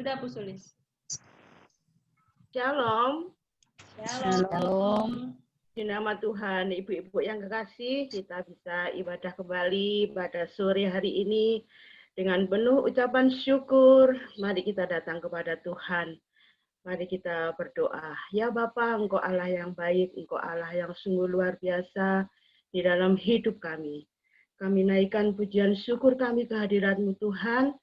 Sudah, Bu Sulis. Shalom. Shalom. Di nama Tuhan, ibu-ibu yang kekasih, kita bisa ibadah kembali pada sore hari ini dengan penuh ucapan syukur. Mari kita datang kepada Tuhan. Mari kita berdoa. Ya Bapa, Engkau Allah yang baik, Engkau Allah yang sungguh luar biasa di dalam hidup kami. Kami naikkan pujian syukur kami kehadirat-Mu Tuhan.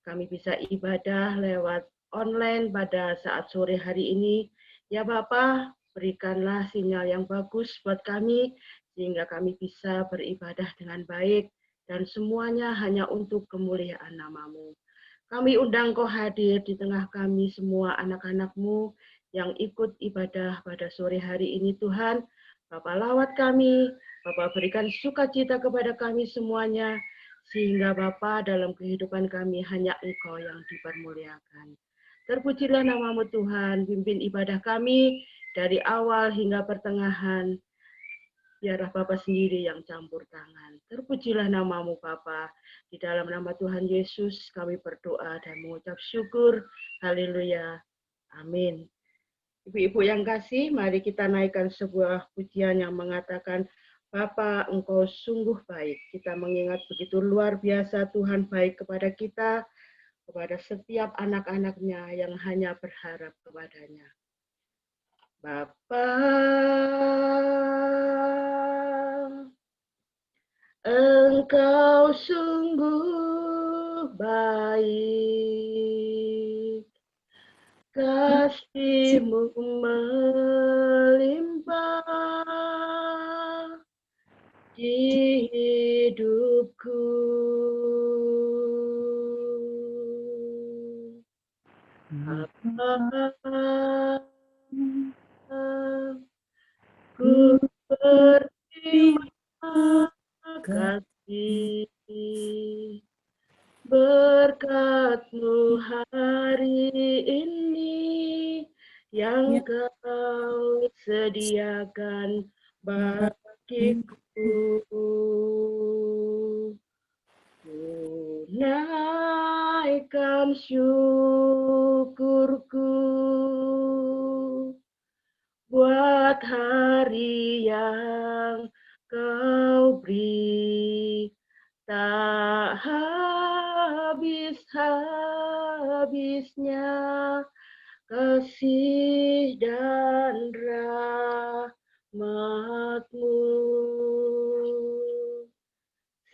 Kami bisa ibadah lewat online pada saat sore hari ini. Ya Bapa, berikanlah sinyal yang bagus buat kami, sehingga kami bisa beribadah dengan baik, dan semuanya hanya untuk kemuliaan nama-Mu. Kami undang Kau hadir di tengah kami semua anak-anak-Mu yang ikut ibadah pada sore hari ini Tuhan. Bapa lawat kami, Bapa berikan sukacita kepada kami semuanya, sehingga Bapa dalam kehidupan kami hanya Engkau yang dipermuliakan. Terpujilah nama-Mu Tuhan, pimpin ibadah kami dari awal hingga pertengahan. Biarlah Bapa sendiri yang campur tangan. Terpujilah nama-Mu Bapa. Di dalam nama Tuhan Yesus kami berdoa dan mengucap syukur. Haleluya. Amin. Ibu-ibu yang kasih, mari kita naikkan sebuah pujian yang mengatakan, Bapa, Engkau sungguh baik. Kita mengingat begitu luar biasa Tuhan baik kepada kita, kepada setiap anak-anaknya yang hanya berharap kepadanya. Bapa, Engkau sungguh baik, kasih-Mu melimpah di hidupku. Ku berterima kasih berkat-Mu hari ini yang Kau sediakan bagiku. Ku naikkan syukurku buat hari yang Kau beri, tak habis-habisnya kasih dan rahmat-Mu.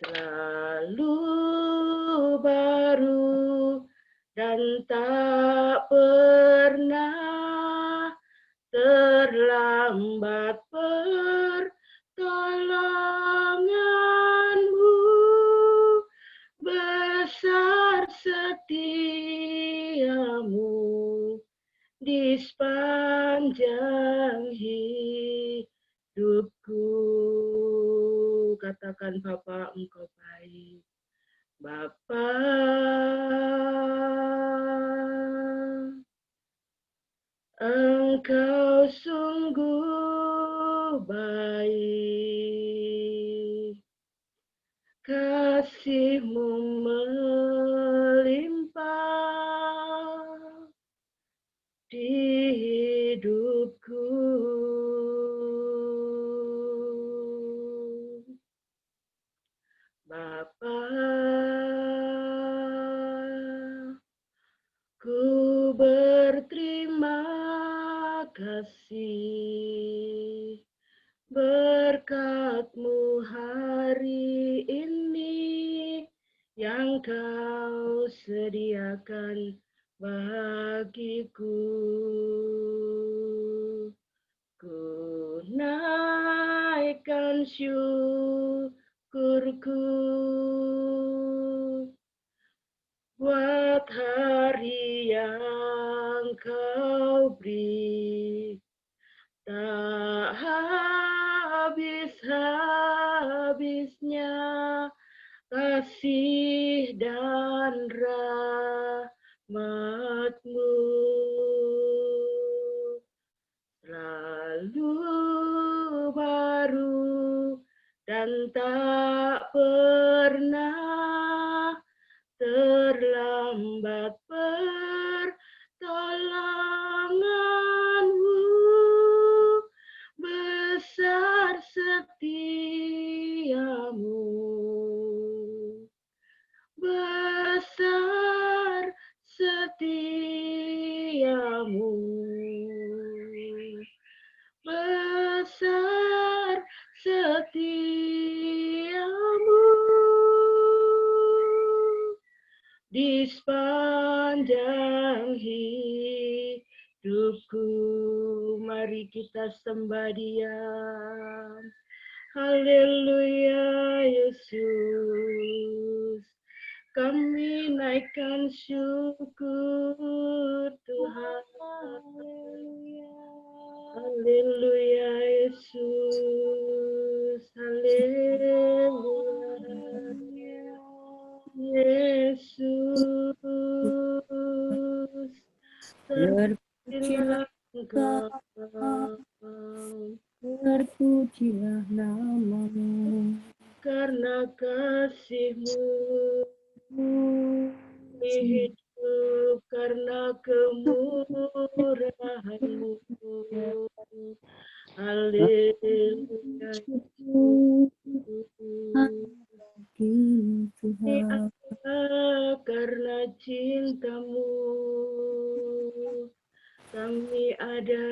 Selalu baru dan tak pernah terlambat pertolongan-Mu, besar setia-Mu di sepanjang hidupku. Katakan Bapa, Engkau baik. Bapa, Engkau sungguh baik, kasih-Mu melimpah di hidupku. Bapa, ku berterima kasih berkat-Mu hari ini yang Kau sediakan bagiku. Ku naikkan syukurku buat hari yang Kau beri, tak habis-habisnya kasih dan rahmat-Mu. Selalu baru dan tak pernah terlambat besar setiamu, besar setiamu di sepanjang hidupku. Mari kita sembah Dia. Haleluya Yesus. Kami naikkan syukur Tuhan. Haleluya Yesus. Haleluya Yesus. Terpujilah Engkau. Terpujilah namamu. Karena kasih-Mu hidup, karena kemurahan-Mu. Haleluya Tuhan. karena cinta-Mu. Kami ada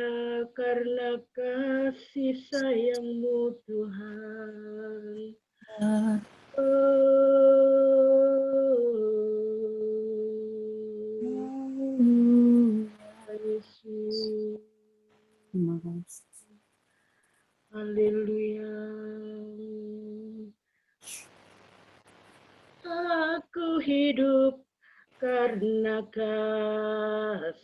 karena kasih sayang-Mu Tuhan. Yesus. Terima kasih. Haleluya. Aku hidup karena kasih-Mu.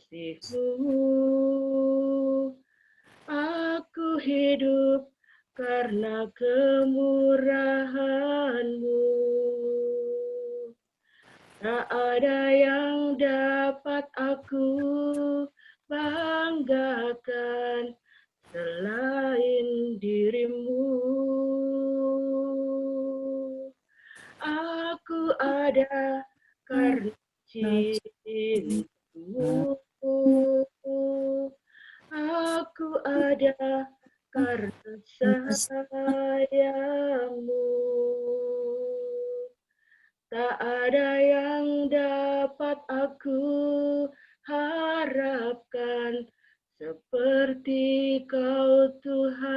Aku hidup karena kemurahan-Mu. Tak ada yang dapat aku banggakan selain diri-Mu. Aku ada karena cinta-Mu. Aku ada karena sayang-Mu. Tak ada yang dapat aku harapkan seperti Kau Tuhan.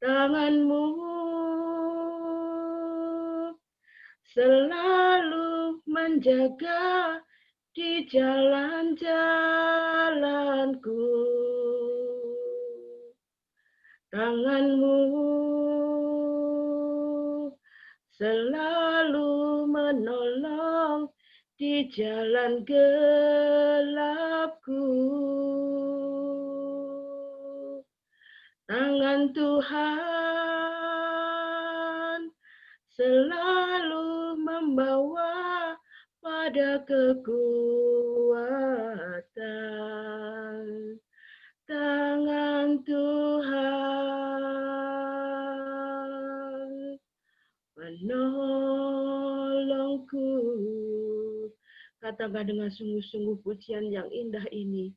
Tangan-Mu selalu menjaga di jalan-jalanku. Tangan-Mu selalu menolong di jalan gelapku. Tangan Tuhan selalu membawa pada kekuatan. Tangan Tuhan menolongku. Katakan dengan sungguh-sungguh pujian yang indah ini.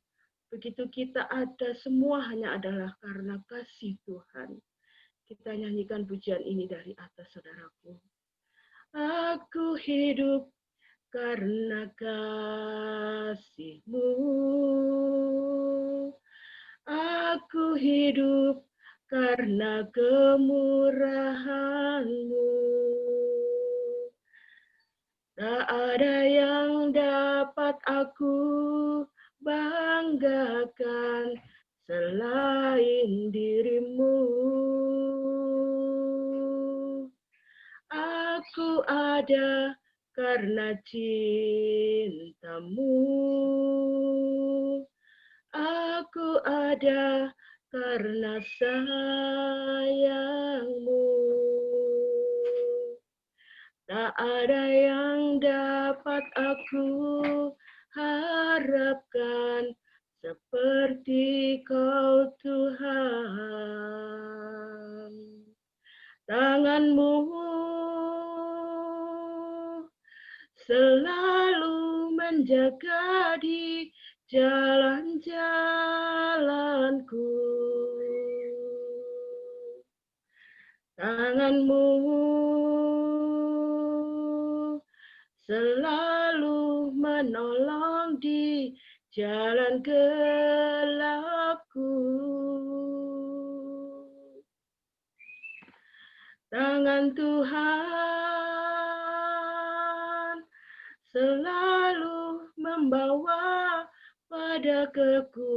Begitu kita ada, semua hanya adalah karena kasih Tuhan. Kita nyanyikan pujian ini dari atas, saudaraku. Aku hidup karena kasih-Mu. Aku hidup karena kemurahan-Mu. Tak ada yang dapat aku banggakan selain diri-Mu. Aku ada karena cinta-Mu. Aku ada karena sayang-Mu. Tak ada yang dapat aku harapkan seperti Kau Tuhan. Tangan-Mu selalu menjaga di jalan-jalanku. Tangan-Mu selalu menolong di jalan gelapku. Tangan Tuhan selalu membawa pada kekuatan.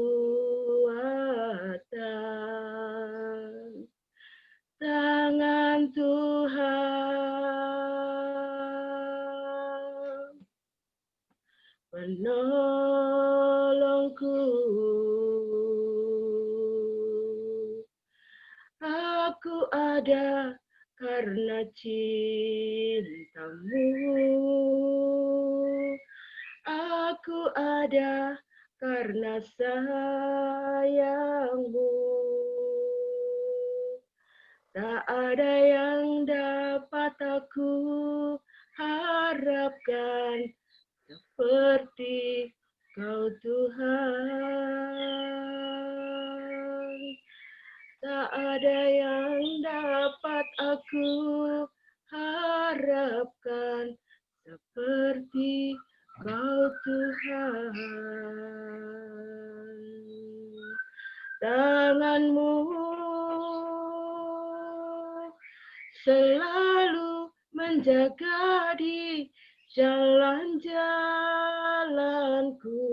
Tangan Tuhan menolongku. Aku ada karena cintamu. Aku ada karena sayangmu. Tak ada yang dapat aku harapkan seperti Kau Tuhan. Tak ada yang dapat aku harapkan seperti Kau Tuhan. Tangan-Mu selalu menjaga di jalan-jalanku.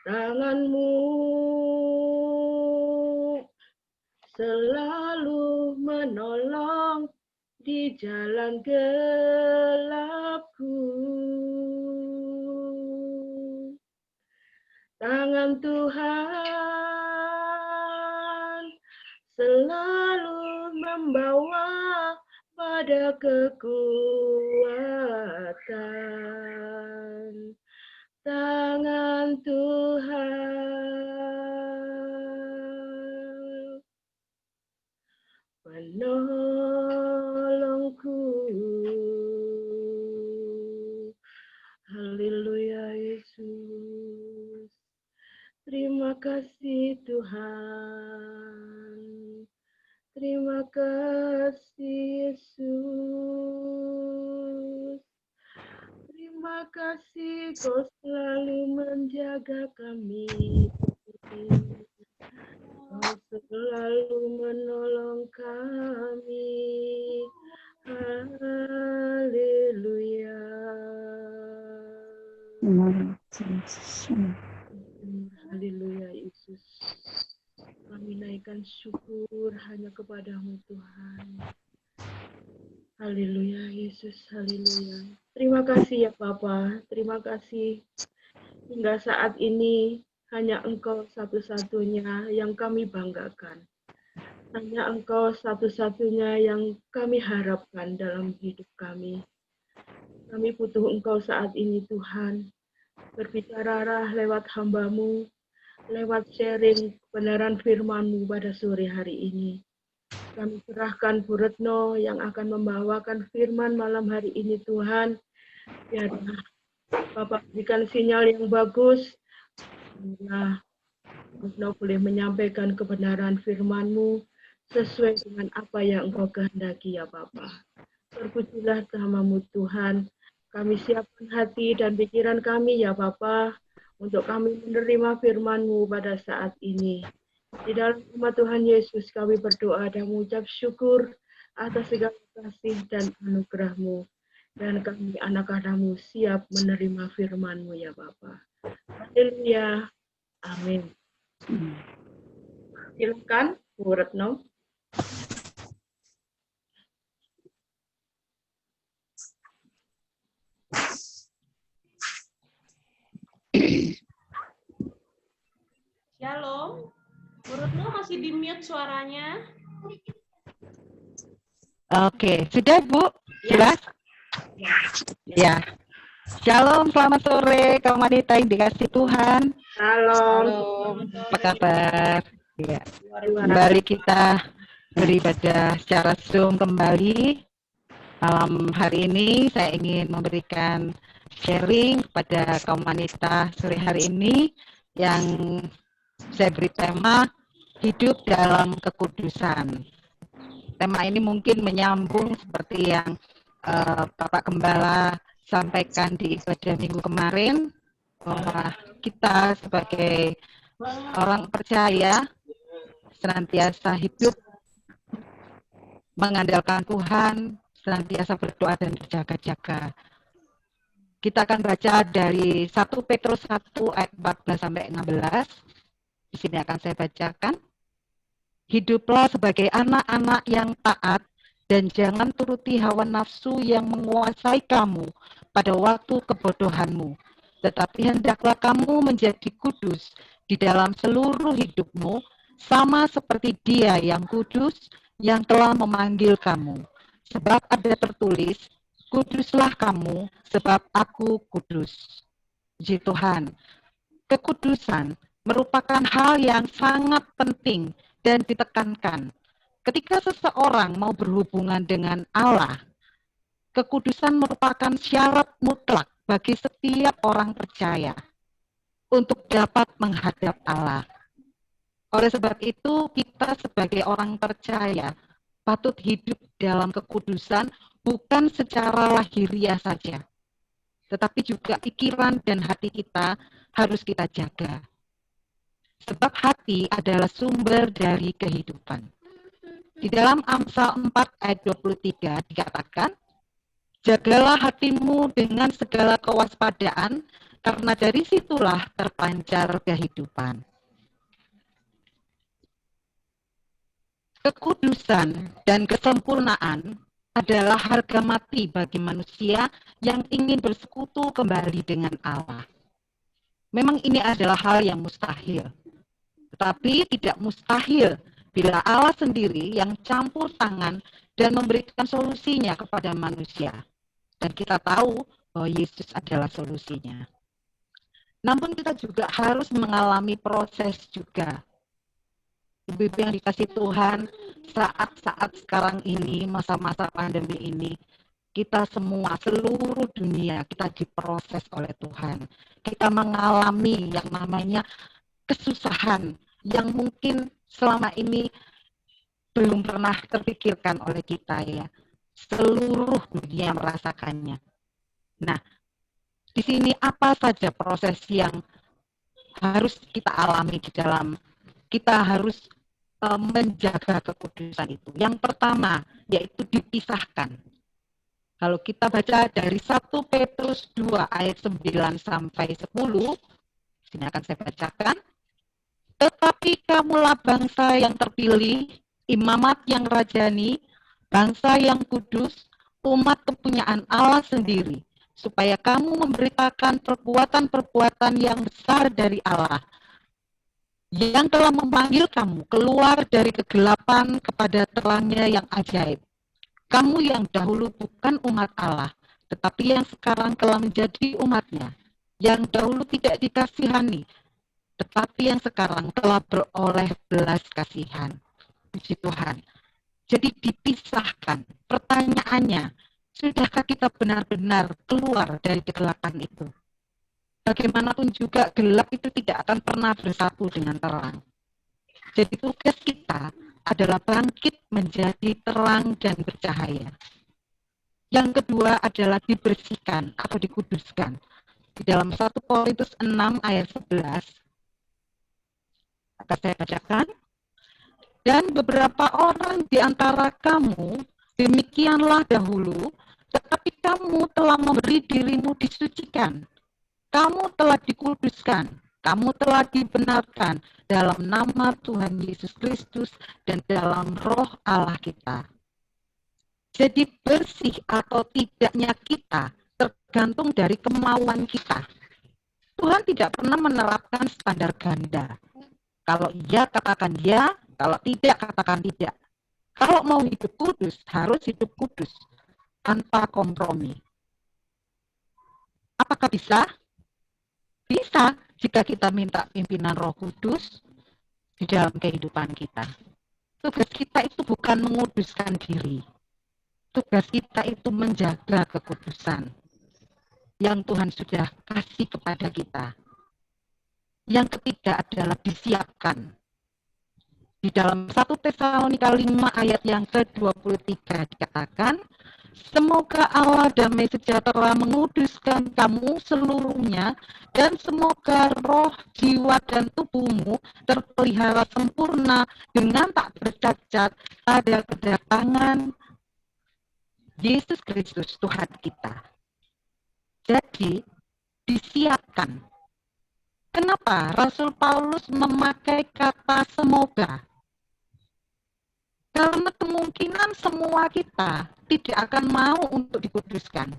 Tangan-Mu selalu menolong di jalan gelapku. Tangan Tuhan selalu membawa pada kekuatan. Tangan Tuhan menolongku. Haleluya Yesus. Terima kasih Tuhan. Terima kasih Yesus. Terima kasih Kau selalu menjaga kami. Kau selalu menolong kami. Haleluya. Haleluya Yesus. Kami naikkan syukur hanya kepadamu Tuhan. Haleluya Yesus, haleluya. Terima kasih ya Bapa, terima kasih. Hingga saat ini hanya Engkau satu-satunya yang kami banggakan. Hanya Engkau satu-satunya yang kami harapkan dalam hidup kami. Kami butuh Engkau saat ini Tuhan. Berbicaralah lewat hamba-Mu, lewat sharing kebenaran firman-Mu pada sore hari ini. Kami serahkan Bu Retno yang akan membawakan firman malam hari ini Tuhan. Biarlah Bapak berikan sinyal yang bagus. Biarlah Bu Retno boleh menyampaikan kebenaran firman-Mu sesuai dengan apa yang Engkau kehendaki ya Bapak. Terpujilah nama-Mu Tuhan. Kami siapkan hati dan pikiran kami ya Bapak, untuk kami menerima firman-Mu pada saat ini. Di dalam nama Tuhan Yesus kami berdoa dan mengucap syukur atas segala kasih dan anugerah-Mu. Dan kami anak-anak-Mu siap menerima firman-Mu ya Bapa. Haleluya. Amin. Silakan Bu Retno. Shalom. Bu Retno masih di mute suaranya. Oke, sudah Bu? Jelas? Ya. Shalom, selamat sore kaum wanita yang dikasih Tuhan. Shalom. Apa kabar? Ya. Kembali kita beribadah secara Zoom kembali. Malam hari ini saya ingin memberikan sharing kepada kaum wanita sore hari ini yang saya beri tema hidup dalam kekudusan. tema ini mungkin menyambung seperti yang Bapak Gembala sampaikan di ibadah minggu kemarin, bahwa kita sebagai orang percaya senantiasa hidup mengandalkan Tuhan, senantiasa berdoa dan berjaga-jaga. Kita akan baca dari 1 Petrus 1 ayat 14 sampai 16. Di sini akan saya bacakan. Hiduplah sebagai anak-anak yang taat dan jangan turuti hawa nafsu yang menguasai kamu pada waktu kebodohanmu. Tetapi hendaklah kamu menjadi kudus di dalam seluruh hidupmu, sama seperti Dia yang kudus yang telah memanggil kamu. Sebab ada tertulis, kuduslah kamu, sebab aku kudus. Puji Tuhan. Kekudusan merupakan hal yang sangat penting dan ditekankan. Ketika seseorang mau berhubungan dengan Allah, kekudusan merupakan syarat mutlak bagi setiap orang percaya untuk dapat menghadap Allah. Oleh sebab itu, kita sebagai orang percaya patut hidup dalam kekudusan bukan secara lahiriah saja, tetapi juga pikiran dan hati kita harus kita jaga. Sebab hati adalah sumber dari kehidupan. Di dalam Amsal 4 ayat 23 dikatakan, jagalah hatimu dengan segala kewaspadaan, karena dari situlah terpancar kehidupan. Kekudusan dan kesempurnaan adalah harga mati bagi manusia yang ingin bersekutu kembali dengan Allah. Memang ini adalah hal yang mustahil. Tetapi tidak mustahil bila Allah sendiri yang campur tangan dan memberikan solusinya kepada manusia. Dan kita tahu bahwa Yesus adalah solusinya. Namun kita juga harus mengalami proses juga. Ibu-ibu yang dikasih Tuhan, saat-saat sekarang ini, masa-masa pandemi ini, kita semua, seluruh dunia, kita diproses oleh Tuhan. Kita mengalami yang namanya kesusahan yang mungkin selama ini belum pernah terpikirkan oleh kita ya. Seluruh dunia merasakannya. Nah, di sini apa saja proses yang harus kita alami di dalam kita harus menjaga kekudusan itu. Yang pertama, yaitu dipisahkan. Kalau kita baca dari 1 Petrus 2 ayat 9 sampai 10, sini akan saya bacakan. Tetapi kamulah bangsa yang terpilih, imamat yang rajani, bangsa yang kudus, umat kepunyaan Allah sendiri, supaya kamu memberitakan perbuatan-perbuatan yang besar dari Allah, yang telah memanggil kamu keluar dari kegelapan kepada terangnya yang ajaib. Kamu yang dahulu bukan umat Allah, tetapi yang sekarang telah menjadi umatnya, yang dahulu tidak dikasihani, tetapi yang sekarang telah beroleh belas kasihan. Puji Tuhan. Jadi dipisahkan. Pertanyaannya, sudahkah kita benar-benar keluar dari kegelapan itu? Bagaimanapun juga gelap itu tidak akan pernah bersatu dengan terang. Jadi tugas kita adalah bangkit menjadi terang dan bercahaya. Yang kedua adalah dibersihkan atau dikuduskan. Di dalam 1 Korintus 6 ayat 11, akan saya bacakan. Dan beberapa orang di antara kamu demikianlah dahulu, tetapi kamu telah memberi dirimu disucikan. Kamu telah dikuduskan, kamu telah dibenarkan dalam nama Tuhan Yesus Kristus dan dalam roh Allah kita. Jadi bersih atau tidaknya kita tergantung dari kemauan kita. Tuhan tidak pernah menerapkan standar ganda. Kalau iya katakan ya, kalau tidak katakan tidak. Kalau mau hidup kudus, harus hidup kudus tanpa kompromi. Apakah bisa? Bisa jika kita minta pimpinan Roh Kudus di dalam kehidupan kita. Tugas kita itu bukan menguduskan diri. Tugas kita itu menjaga kekudusan yang Tuhan sudah kasih kepada kita. Yang ketiga adalah disiapkan. Di dalam 1 Tesalonika 5 ayat yang ke-23 dikatakan, semoga Allah damai sejahtera menguduskan kamu seluruhnya, dan semoga roh, jiwa, dan tubuhmu terpelihara sempurna dengan tak bercacat pada kedatangan Yesus Kristus Tuhan kita. Jadi, disiapkan. Kenapa Rasul Paulus memakai kata semoga? Karena kemungkinan semua kita tidak akan mau untuk dikuduskan.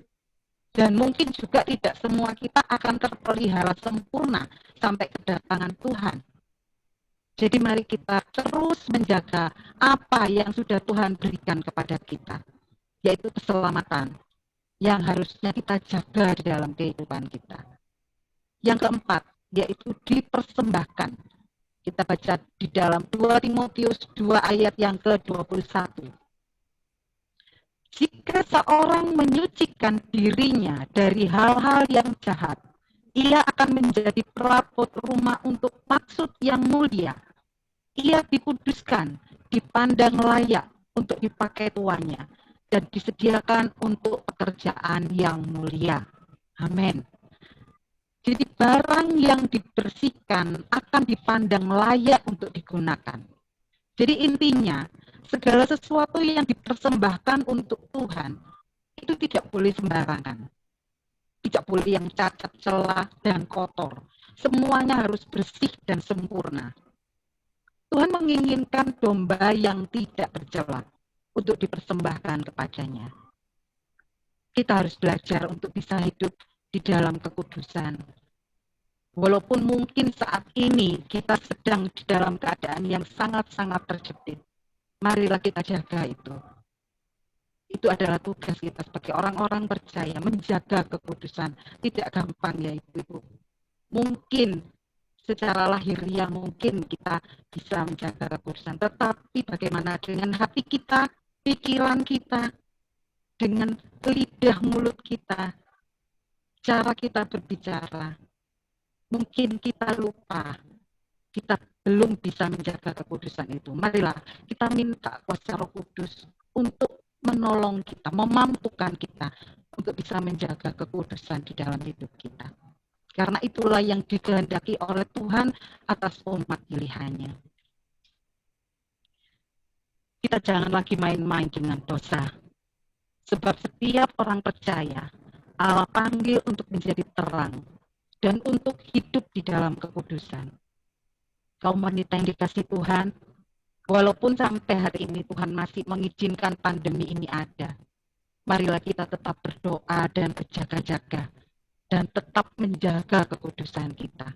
Dan mungkin juga tidak semua kita akan terpelihara sempurna sampai kedatangan Tuhan. Jadi mari kita terus menjaga apa yang sudah Tuhan berikan kepada kita, yaitu keselamatan yang harusnya kita jaga di dalam kehidupan kita. Yang keempat, yaitu dipersembahkan. Kita baca di dalam 2 Timotius 2 ayat yang ke-21. Jika seorang menyucikan dirinya dari hal-hal yang jahat, ia akan menjadi perabot rumah untuk maksud yang mulia. Ia dikuduskan, dipandang layak untuk dipakai tuannya, dan disediakan untuk pekerjaan yang mulia. Amin. Jadi barang yang dibersihkan akan dipandang layak untuk digunakan. Jadi intinya, segala sesuatu yang dipersembahkan untuk Tuhan, itu tidak boleh sembarangan. Tidak boleh yang cacat, celah, dan kotor. Semuanya harus bersih dan sempurna. Tuhan menginginkan domba yang tidak bercela untuk dipersembahkan kepadanya. Kita harus belajar untuk bisa hidup di dalam kekudusan. Walaupun mungkin saat ini kita sedang di dalam keadaan yang sangat-sangat terjepit, marilah kita jaga itu. Itu adalah tugas kita sebagai orang-orang percaya, menjaga kekudusan. Tidak gampang ya Ibu. Mungkin secara lahiriah mungkin kita bisa menjaga kekudusan, tetapi bagaimana dengan hati kita, pikiran kita, dengan lidah mulut kita, cara kita berbicara. Mungkin kita lupa, kita belum bisa menjaga kekudusan itu. Marilah kita minta kuasa Roh Kudus untuk menolong kita, memampukan kita untuk bisa menjaga kekudusan di dalam hidup kita. Karena itulah yang dikehendaki oleh Tuhan atas umat pilihannya. Kita jangan lagi main-main dengan dosa. Sebab setiap orang percaya, Allah panggil untuk menjadi terang dan untuk hidup di dalam kekudusan. Kaum wanita yang dikasihi Tuhan, walaupun sampai hari ini Tuhan masih mengizinkan pandemi ini ada, marilah kita tetap berdoa dan berjaga-jaga dan tetap menjaga kekudusan kita.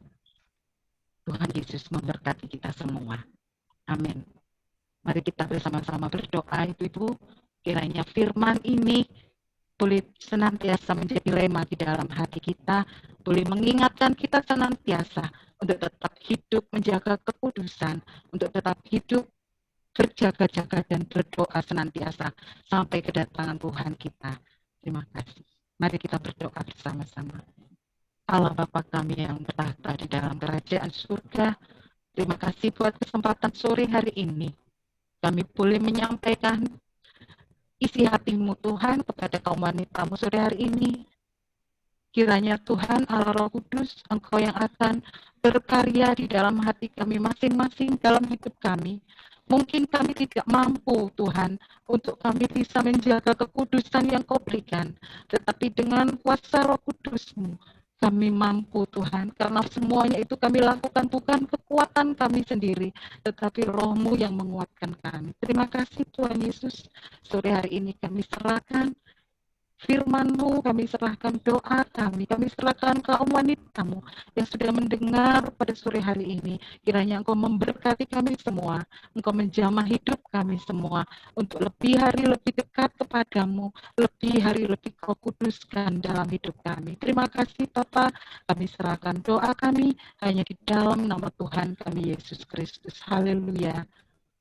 Tuhan Yesus memberkati kita semua. Amin. Mari kita bersama-sama berdoa, Ibu-ibu, kiranya firman ini boleh senantiasa menjadi rema di dalam hati kita, boleh mengingatkan kita senantiasa untuk tetap hidup menjaga kekudusan, untuk tetap hidup berjaga-jaga dan berdoa senantiasa sampai kedatangan Tuhan kita. Terima kasih. Mari kita berdoa bersama-sama. Allah Bapa kami yang bertahta di dalam kerajaan surga, terima kasih buat kesempatan sore hari ini. Kami boleh menyampaikan isi hatimu Tuhan kepada kaum wanitamu sore hari ini. Kiranya Tuhan Allah Roh Kudus, Engkau yang akan berkarya di dalam hati kami masing-masing dalam hidup kami. Mungkin kami tidak mampu Tuhan untuk kami bisa menjaga kekudusan yang Kau berikan. Tetapi dengan kuasa Roh Kudus-Mu, kami mampu Tuhan, karena semuanya itu kami lakukan bukan kekuatan kami sendiri, tetapi Roh-Mu yang menguatkan kami. Terima kasih Tuhan Yesus, sore hari ini kami serahkan firman-Mu, kami serahkan doa kami serahkan kaum wanita-Mu yang sudah mendengar pada sore hari ini. Kiranya Engkau memberkati kami semua, Engkau menjamah hidup kami semua, untuk lebih hari lebih dekat kepadamu, lebih hari lebih Kau kuduskan dalam hidup kami. Terima kasih Bapa, kami serahkan doa kami hanya di dalam nama Tuhan kami Yesus Kristus. Haleluya.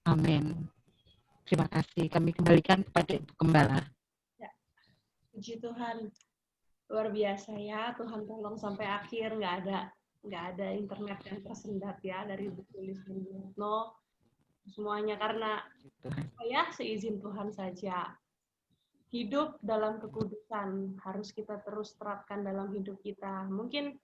Amin. Terima kasih. Kami kembalikan kepada Ibu Gembala. Puji Tuhan, luar biasa ya. Tuhan tolong sampai akhir nggak ada internet yang tersendat ya dari Bu Tulis dan Bu Retno. semuanya, karena ya seizin Tuhan saja. Hidup dalam kekudusan harus kita terus terapkan dalam hidup kita. Mungkin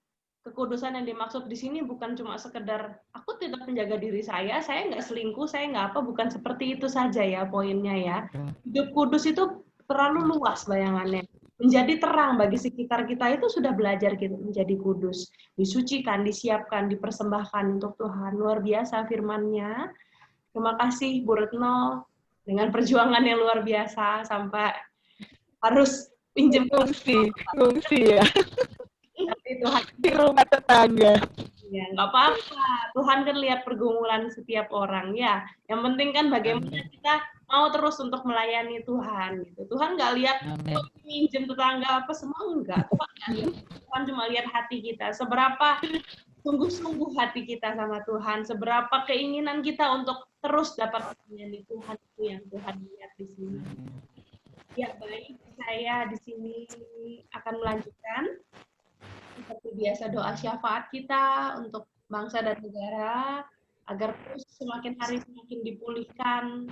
kekudusan yang dimaksud di sini bukan cuma sekedar aku tetap menjaga diri saya nggak selingkuh, saya nggak apa, bukan seperti itu saja ya poinnya ya. Hidup kudus itu terlalu luas bayangannya. Menjadi terang bagi sekitar kita itu sudah belajar gitu, menjadi kudus, disucikan, disiapkan, dipersembahkan untuk Tuhan. Luar biasa firman-Nya. Terima kasih Bu Retno dengan perjuangan yang luar biasa sampai harus pinjam Fungsi ya tapi Tuhan di rumah tetangga. ya nggak apa-apa. Tuhan kan lihat pergumulan setiap orang ya. Yang penting kan bagaimana kita mau terus untuk melayani Tuhan gitu. Tuhan nggak lihat minjem tetangga apa semua, enggak. Tuhan nggak lihat. Tuhan cuma lihat hati kita. Seberapa sungguh-sungguh hati kita sama Tuhan, seberapa keinginan kita untuk terus dapat melayani Tuhan, itu yang Tuhan lihat di sini. Ya baik, saya di sini akan melanjutkan. Seperti biasa doa syafaat kita untuk bangsa dan negara agar terus semakin hari semakin dipulihkan.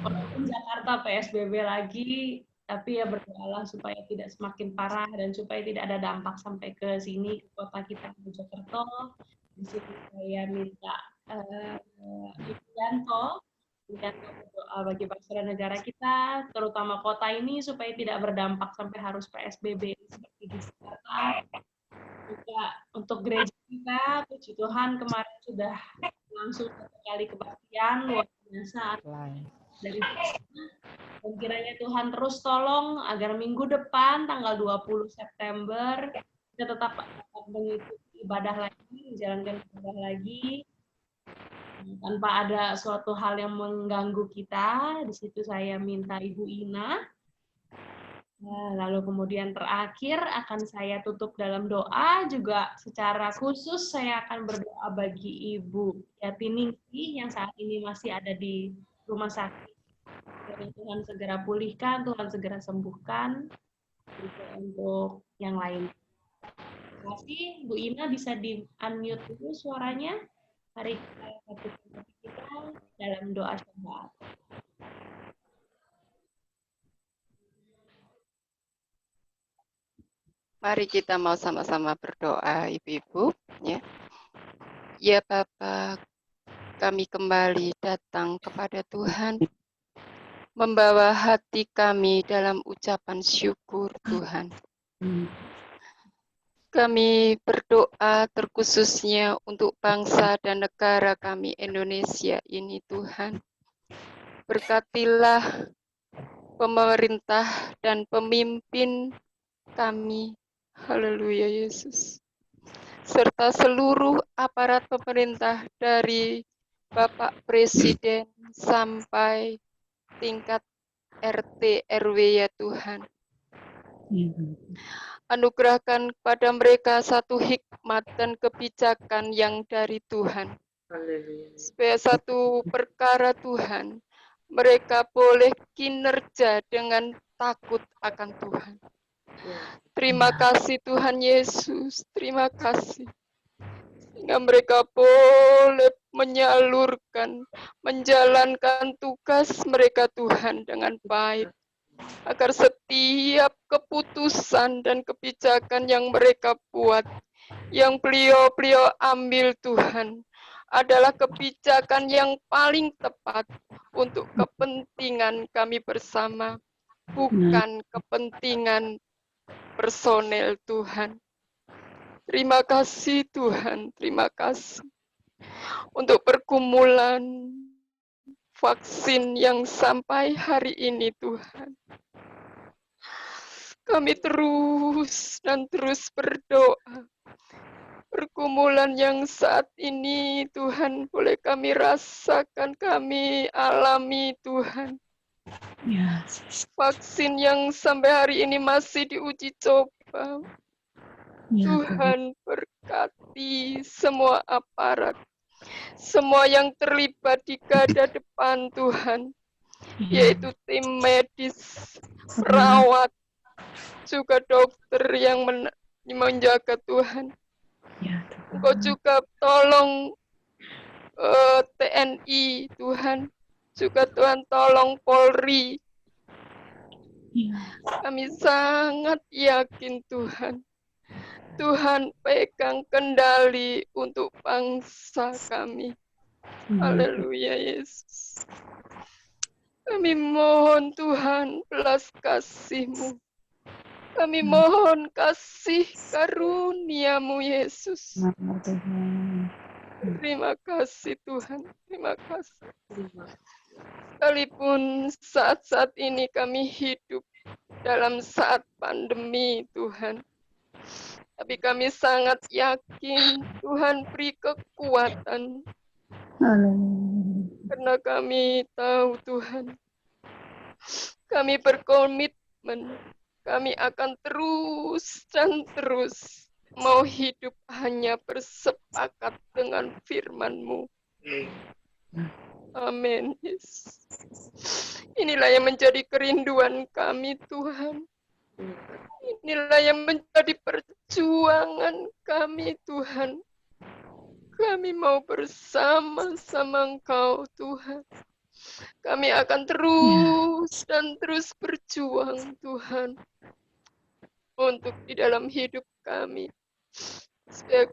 Walaupun Jakarta PSBB lagi, tapi ya berdoalah supaya tidak semakin parah dan supaya tidak ada dampak sampai ke sini, ke kota kita Mojokerto. Di sini saya minta Ibu Yanto berdoa bagi bangsa dan negara kita, terutama kota ini supaya tidak berdampak sampai harus PSBB seperti di Jakarta. Juga untuk gereja kita, puji Tuhan kemarin sudah langsung 1 kali kebaktian luar biasa dari sana. Dan kiranya Tuhan terus tolong agar minggu depan tanggal 20 September kita tetap mengikuti ibadah lagi, menjalankan ibadah lagi tanpa ada suatu hal yang mengganggu kita. Di situ saya minta Ibu Ina. Lalu kemudian terakhir akan saya tutup dalam doa, juga secara khusus saya akan berdoa bagi Ibu Yatiningsih yang saat ini masih ada di rumah sakit. Tuhan segera pulihkan, Tuhan segera sembuhkan. Untuk yang lain. Terima kasih, Bu Ina bisa di-unmute dulu suaranya. Mari kita satukan kita dalam doa syafaat. Mari kita mau sama-sama berdoa, Ibu-ibu, ya. Ya Bapa, kami kembali datang kepada Tuhan, membawa hati kami dalam ucapan syukur Tuhan. Kami berdoa terkhususnya untuk bangsa dan negara kami Indonesia ini Tuhan. Berkatilah pemerintah dan pemimpin kami. Haleluya Yesus. Serta seluruh aparat pemerintah dari Bapak Presiden sampai tingkat RT RW ya Tuhan. Anugerahkan kepada mereka satu hikmat dan kebijakan yang dari Tuhan. Supaya satu perkara Tuhan, mereka boleh kinerja dengan takut akan Tuhan. Terima kasih Tuhan Yesus, terima kasih. Sehingga mereka boleh menyalurkan, menjalankan tugas mereka Tuhan dengan baik. Agar setiap keputusan dan kebijakan yang mereka buat, yang beliau ambil Tuhan, adalah kebijakan yang paling tepat untuk kepentingan kami bersama, bukan kepentingan personel Tuhan. Terima kasih Tuhan, terima kasih untuk pergumulan vaksin yang sampai hari ini Tuhan. Kami terus berdoa. Pergumulan yang saat ini Tuhan boleh kami rasakan, kami alami Tuhan. Vaksin yang sampai hari ini masih diuji coba. Tuhan berkati semua aparat, semua yang terlibat di garda depan Tuhan, yaitu tim medis, perawat, juga dokter yang menjaga Tuhan. Engkau juga tolong TNI, Tuhan. Juga Tuhan tolong Polri. Kami sangat yakin Tuhan. Tuhan pegang kendali untuk bangsa kami. Haleluya Yesus. Kami mohon Tuhan belas kasih-Mu. Kami mohon kasih karunia-Mu Yesus. Terima kasih Tuhan. Terima kasih. Sekalipun saat-saat ini kami hidup dalam saat pandemi Tuhan. Tapi kami sangat yakin Tuhan beri kekuatan. Karena kami tahu Tuhan, kami berkomitmen, kami akan terus dan terus mau hidup hanya bersepakat dengan firman-Mu. Amin. Yesus. Inilah yang menjadi kerinduan kami Tuhan. Inilah yang menjadi perjuangan kami Tuhan. Kami mau bersama-sama Engkau Tuhan. Kami akan terus dan terus berjuang Tuhan. Untuk di dalam hidup kami. Supaya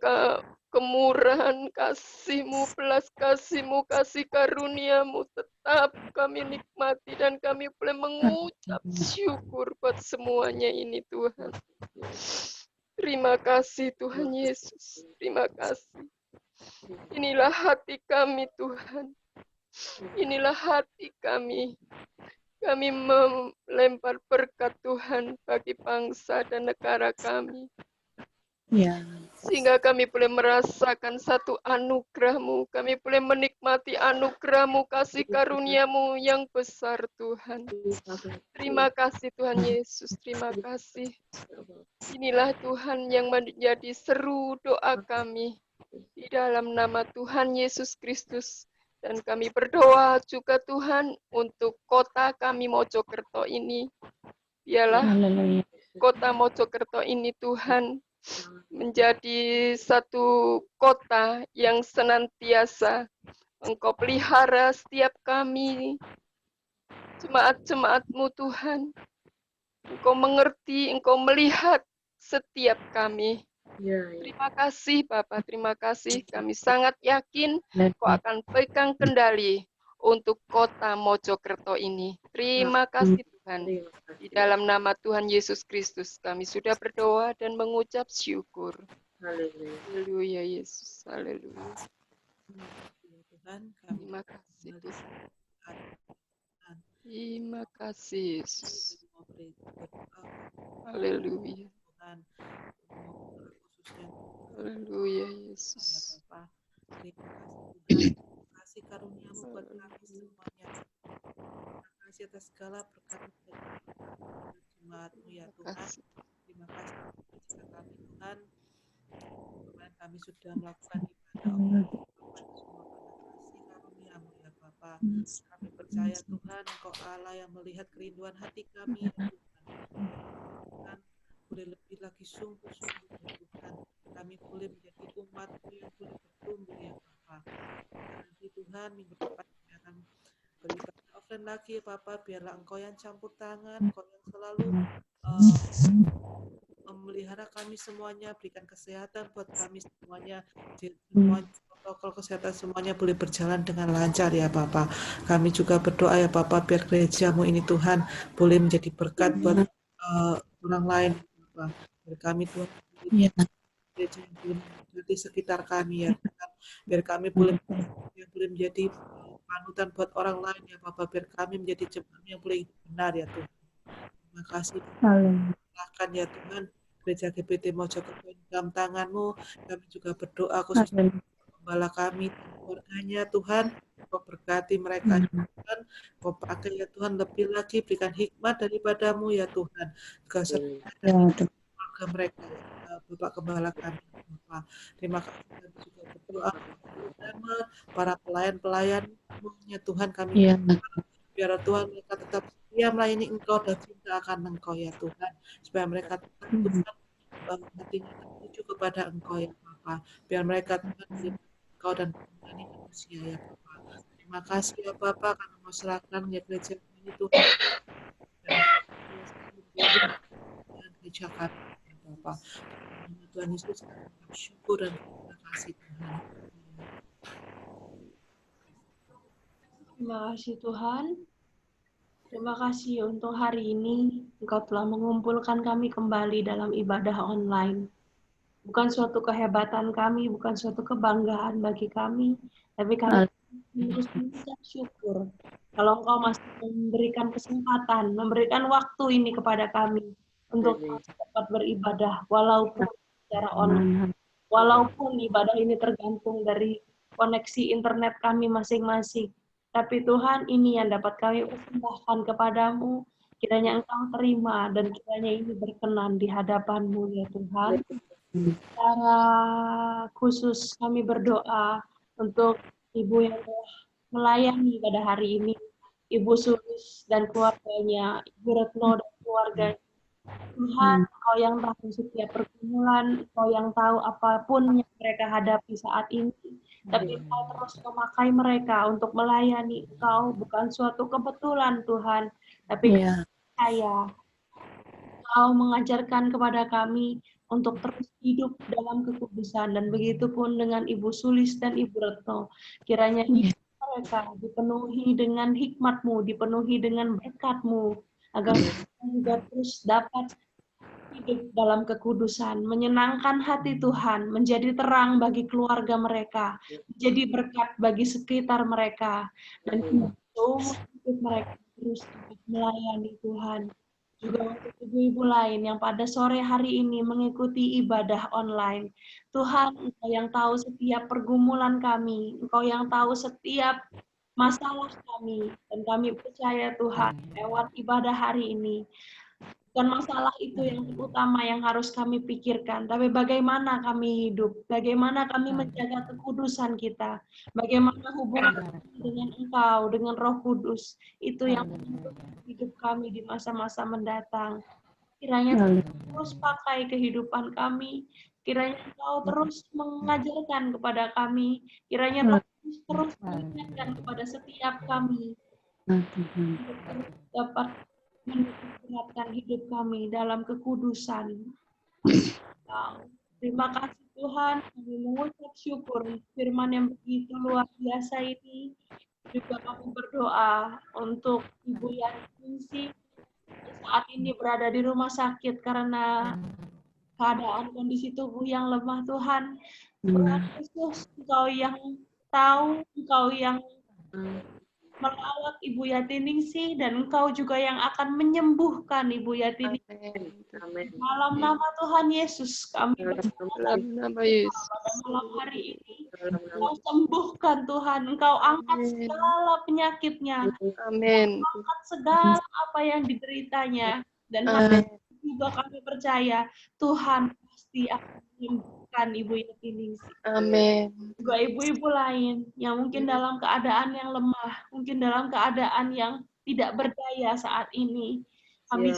kemurahan kasih-Mu, belas kasih-Mu, kasih karunia-Mu tetap kami nikmati dan kami boleh mengucap syukur buat semuanya ini Tuhan. Terima kasih Tuhan Yesus, terima kasih. Inilah hati kami Tuhan, inilah hati kami. Kami melempar berkat Tuhan bagi bangsa dan negara kami. Sehingga kami boleh merasakan satu anugerah-Mu. Kami boleh menikmati anugerah-Mu, kasih karunia-Mu yang besar Tuhan. Terima kasih Tuhan Yesus, terima kasih. Inilah Tuhan yang menjadi seru doa kami. Di dalam nama Tuhan Yesus Kristus. Dan kami berdoa juga Tuhan untuk kota kami Mojokerto ini. Biarlah kota Mojokerto ini Tuhan menjadi satu kota yang senantiasa Engkau pelihara setiap kami, jemaat-jemaat-Mu Tuhan. Engkau mengerti, Engkau melihat setiap kami. Terima kasih Bapak, terima kasih. Kami sangat yakin Engkau akan pegang kendali untuk kota Mojokerto ini. Terima kasih Tuhan. Di dalam nama Tuhan Yesus Kristus kami sudah berdoa dan mengucap syukur. Haleluya Yesus. Haleluya. Tuhan, kami Terima kasih Tuhan. Tuhan. Terima kasih Yesus. Mau berdoa Haleluya. Tuhan, khususnya Haleluya ya Yesus. Bapa. Terima kasih Tuhan, kasih karunia-Mu buat kami semuanya. Terima kasih atas segala berkat jemaat-Mu ya Tuhan. Terima kasih jika kami Tuhan, kemarin kami sudah melakukan ibadah Allah. Kasih karunia-Mu ya Bapa. Kami percaya Tuhan, Engkau Allah yang melihat kerinduan hati kami ya Tuhan. Tuhan, boleh lebih lagi sungguh-sungguh ya Tuhan. Kami boleh menjadi umat-Mu yang boleh bertumbuh ya Bapa. Nanti Tuhan minggu depan kami akan beribadah offline lagi ya Bapa. Biarlah Engkau yang campur tangan, Engkau yang selalu memelihara kami semuanya, berikan kesehatan buat kami semuanya, protokol kesehatan semuanya boleh berjalan dengan lancar ya Bapak. Kami juga berdoa ya Bapak, biar gereja-Mu ini Tuhan boleh menjadi berkat buat orang lain Bapak. Biar kami Tuhan gereja yang boleh di sekitar kami ya Tuhan. Biar kami boleh menjadi panutan buat orang lain ya Bapak. Biar kami menjadi jemaat yang boleh benar ya Tuhan. Terima kasih. Silahkan ya Tuhan, Gereja GPT Mojokerto dalam tangan-Mu. Kami juga berdoa khusus gembala kami, keluarganya Tuhan. Kau berkati mereka Tuhan. Kau pakai ya Tuhan lebih lagi, berikan hikmat daripada-Mu ya Tuhan. Juga serta keluarga mereka, Bapak Gembala kami Bapak. Terima kasih kami juga berdoa para pelayan-pelayan-Nya Tuhan kami. Biar Tuhan mereka tetap setia melayani Engkau dan cinta akan Engkau ya Tuhan. Supaya mereka tetap Tuhan hatinya tertuju kepada Engkau ya Bapa. Biar mereka Tuhan Engkau dan melayani manusia ya Bapa. Terima kasih ya Bapa, kami mau serahkan ya gereja ini Tuhan. Dan gereja kami ya Bapa. Tuhan Yesus, kami mengucap syukur dan terima kasih Tuhan. Terima kasih Tuhan. Terima kasih untuk hari ini Engkau telah mengumpulkan kami kembali dalam ibadah online. Bukan suatu kehebatan kami, bukan suatu kebanggaan bagi kami, tapi kami terus mengucap syukur kalau Engkau masih memberikan kesempatan, memberikan waktu ini kepada kami untuk dapat beribadah walaupun secara online. Walaupun ibadah ini tergantung dari koneksi internet kami masing-masing. Tapi Tuhan, ini yang dapat kami persembahkan kepadamu. Kiranya Engkau terima dan kiranya ini berkenan di hadapan-Mu ya Tuhan. Secara khusus kami berdoa untuk Ibu yang telah melayani pada hari ini. Ibu Sulis dan keluarganya, Ibu Retno dan keluarganya. Tuhan, Engkau yang tahu setiap pergumulan, Engkau yang tahu apapun yang mereka hadapi saat ini. Tapi Engkau terus memakai mereka untuk melayani Engkau, bukan suatu kebetulan Tuhan. Tapi saya, Engkau mengajarkan kepada kami untuk terus hidup dalam kekudusan. Dan begitu pun dengan Ibu Sulis dan Ibu Retno. Kiranya hidup mereka dipenuhi dengan hikmat-Mu, dipenuhi dengan berkat-Mu, agar mereka juga terus dapat hidup dalam kekudusan, menyenangkan hati Tuhan, menjadi terang bagi keluarga mereka, menjadi berkat bagi sekitar mereka, dan seumur hidup mereka terus dapat melayani Tuhan. Juga untuk ibu-ibu lain yang pada sore hari ini mengikuti ibadah online. Tuhan, Engkau yang tahu setiap pergumulan kami, Engkau yang tahu setiap masalah kami, dan kami percaya Tuhan, lewat ibadah hari ini, bukan masalah itu yang utama yang harus kami pikirkan, tapi bagaimana kami hidup, bagaimana kami menjaga kekudusan kita, bagaimana hubungan kami dengan Engkau, dengan Roh Kudus, itu yang menentukan hidup kami di masa-masa mendatang. Kiranya terus pakai kehidupan kami, kiranya Engkau terus mengajarkan kepada kami, kiranya Roh Kudus terus mengingatkan kepada setiap kami, untuk terus dapat meningkatkan hidup kami dalam kekudusan. Terima kasih Tuhan, kami mengucap syukur firman yang begitu luar biasa ini. Juga kami berdoa untuk Ibu Yanti saat ini berada di rumah sakit karena keadaan kondisi tubuh yang lemah Tuhan. Tuhan Yesus, Engkau yang tahu, Engkau yang merawat Ibu Yatiningsih, dan Engkau juga yang akan menyembuhkan Ibu Yatiningsih. Dalam nama Tuhan Yesus, kami berdoa pada malam hari ini. Engkau sembuhkan Tuhan, Engkau angkat segala penyakitnya. Amin. Angkat segala apa yang dideritanya. Dan juga kami percaya Tuhan pasti akan menyembuhkan Ibu Yatiningsih. Amin. Juga ibu-ibu lain yang mungkin dalam keadaan yang lemah, mungkin dalam keadaan yang tidak berdaya saat ini. Kami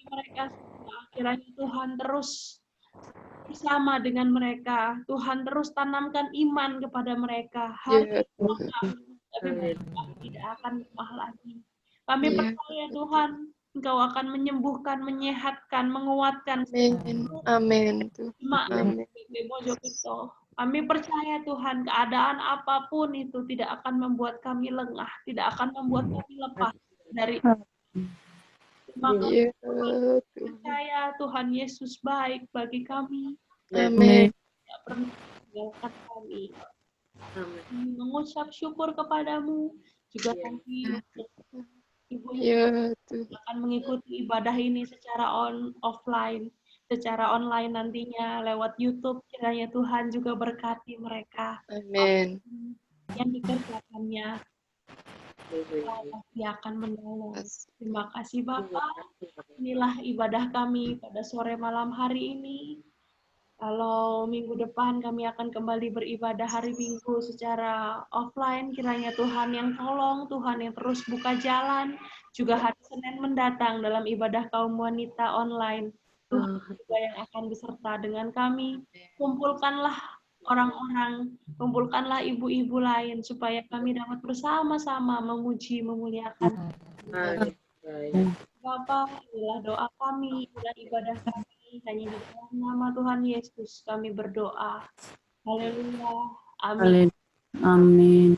mereka semua, kiranya Tuhan terus bersama dengan mereka. Tuhan terus tanamkan iman kepada mereka. Hari tapi mereka tidak akan lemah lagi. Kami percaya Tuhan, Engkau akan menyembuhkan, menyehatkan, menguatkan. Amin. Kami percaya Tuhan, keadaan apapun itu tidak akan membuat kami lengah, tidak akan membuat kami lepas dari percaya Tuhan Yesus baik bagi kami. Amin. Tidak pernah meninggalkan kami. Kami mengucap syukur kepadamu. Juga kami Ibu akan mengikuti ibadah ini secara offline, secara online nantinya lewat YouTube. Kiranya Tuhan juga berkati mereka. Amin. Yang dikerjakannya, Engkau pasti akan menolong. Terima kasih Bapak. Inilah ibadah kami pada sore malam hari ini. Kalau minggu depan kami akan kembali beribadah hari Minggu secara offline, kiranya Tuhan yang tolong, Tuhan yang terus buka jalan. Juga hari Senin mendatang dalam ibadah kaum wanita online, Tuhan juga yang akan beserta dengan kami. Kumpulkanlah orang-orang, kumpulkanlah ibu-ibu lain supaya kami dapat bersama-sama memuji, memuliakan. Bapa, inilah doa kami, inilah ibadah kami, hanya di dalam nama Tuhan Yesus kami berdoa. Haleluya. Amin. Amin.